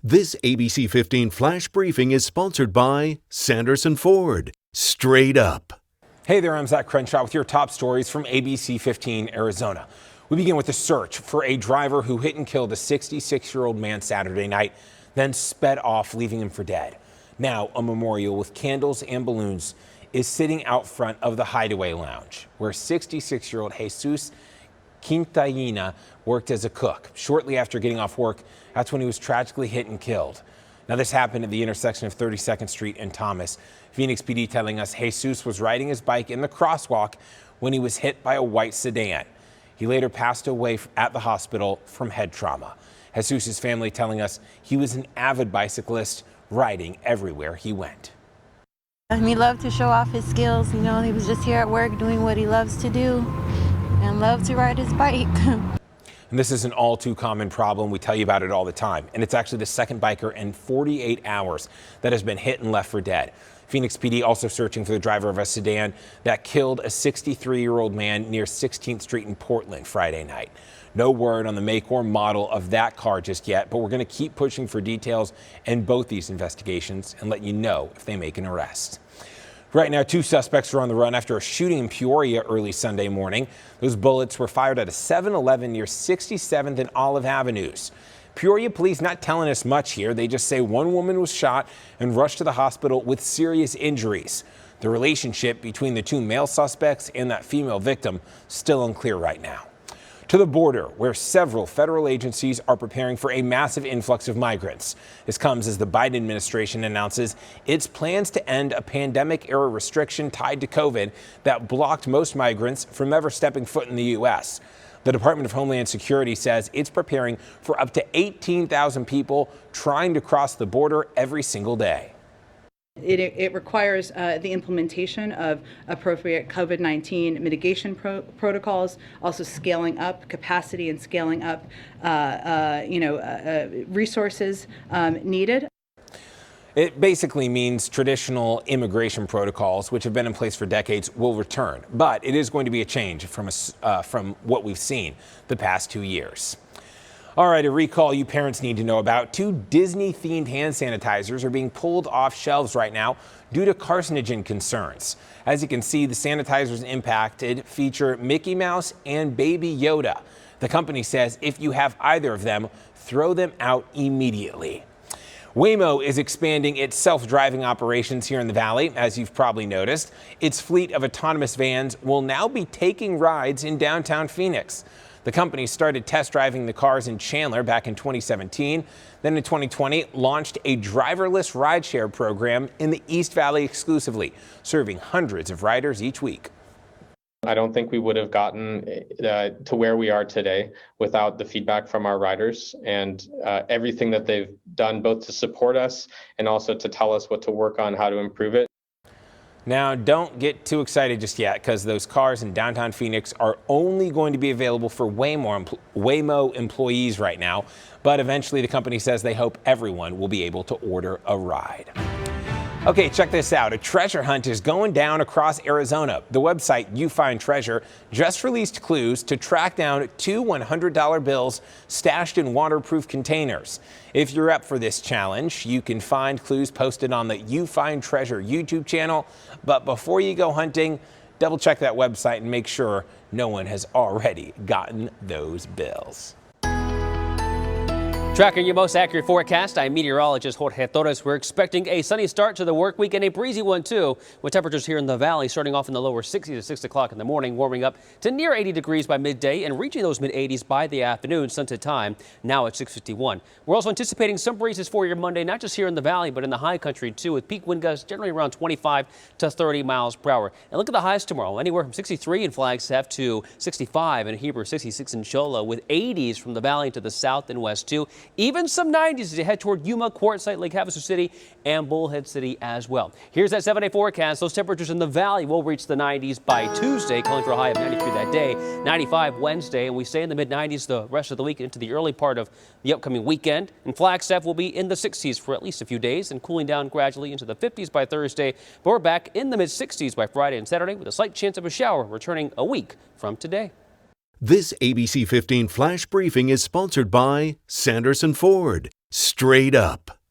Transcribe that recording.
This ABC 15 Flash Briefing is sponsored by Sanderson Ford. Straight up. Hey there, I'm Zach Crenshaw with your top stories from ABC15 Arizona. We begin with a search for a driver who hit and killed a 66-year-old man Saturday night, then sped off, leaving him for dead. Now, a memorial with candles and balloons is sitting out front of the Hideaway Lounge, where 66-year-old Jesus Quintanilla worked as a cook. Shortly after getting off work, that's when he was tragically hit and killed. Now, this happened at the intersection of 32nd Street and Thomas. Phoenix PD telling us Jesus was riding his bike in the crosswalk when he was hit by a white sedan. He later passed away at the hospital from head trauma. Jesus' family telling us he was an avid bicyclist, riding everywhere he went. He loved to show off his skills. You know, he was just here at work doing what he loves to do and loved to ride his bike. And this is an all too common problem. We tell you about it all the time. And it's actually the second biker in 48 hours that has been hit and left for dead. Phoenix PD also searching for the driver of a sedan that killed a 63-year-old man near 16th Street in Portland Friday night. No word on the make or model of that car just yet, but we're going to keep pushing for details in both these investigations and let you know if they make an arrest. Right now, 2 suspects are on the run after a shooting in Peoria early Sunday morning. Those bullets were fired at a 7-Eleven near 67th and Olive Avenues. Peoria police not telling us much here. They just say one woman was shot and rushed to the hospital with serious injuries. The relationship between the 2 male suspects and that female victim still unclear right now. To the border, where several federal agencies are preparing for a massive influx of migrants. This comes as the Biden administration announces its plans to end a pandemic-era restriction tied to COVID that blocked most migrants from ever stepping foot in the U.S. The Department of Homeland Security says it's preparing for up to 18,000 people trying to cross the border every single day. It requires the implementation of appropriate COVID-19 mitigation protocols, also scaling up capacity and scaling up, resources needed. It basically means traditional immigration protocols, which have been in place for decades, will return. But it is going to be a change from what we've seen the past 2 years. All right, a recall you parents need to know about. 2 Disney-themed hand sanitizers are being pulled off shelves right now due to carcinogen concerns. As you can see, the sanitizers impacted feature Mickey Mouse and Baby Yoda. The company says if you have either of them, throw them out immediately. Waymo is expanding its self-driving operations here in the Valley, as you've probably noticed. Its fleet of autonomous vans will now be taking rides in downtown Phoenix. The company started test driving the cars in Chandler back in 2017. Then in 2020, launched a driverless rideshare program in the East Valley exclusively, serving hundreds of riders each week. I don't think we would have gotten to where we are today without the feedback from our riders and everything that they've done, both to support us and also to tell us what to work on, how to improve it. Now, don't get too excited just yet, because those cars in downtown Phoenix are only going to be available for Waymo employees right now. But eventually, the company says they hope everyone will be able to order a ride. Okay, check this out. A treasure hunt is going down across Arizona. The website You Find Treasure just released clues to track down 2 $100 bills stashed in waterproof containers. If you're up for this challenge, you can find clues posted on the You Find Treasure YouTube channel. But before you go hunting, double check that website and make sure no one has already gotten those bills. Tracking your most accurate forecast, I'm meteorologist Jorge Torres. We're expecting a sunny start to the work week and a breezy one too, with temperatures here in the valley starting off in the lower 60s at 6 o'clock in the morning, warming up to near 80 degrees by midday and reaching those mid-80s by the afternoon, sunset time now at 6:51. We're also anticipating some breezes for your Monday, not just here in the valley, but in the high country too, with peak wind gusts generally around 25 to 30 miles per hour. And look at the highs tomorrow, anywhere from 63 in Flagstaff to 65 in Heber, 66 in Cholla, with 80s from the valley to the south and west too. Even some 90s as you head toward Yuma, Quartzsite, Lake Havasu City, and Bullhead City as well. Here's that 7-day forecast. Those temperatures in the valley will reach the 90s by Tuesday, calling for a high of 93 that day, 95 Wednesday, and we stay in the mid-90s the rest of the week into the early part of the upcoming weekend. And Flagstaff will be in the 60s for at least a few days and cooling down gradually into the 50s by Thursday. But we're back in the mid-60s by Friday and Saturday with a slight chance of a shower returning a week from today. This ABC 15 Flash Briefing is sponsored by Sanderson Ford. straight up.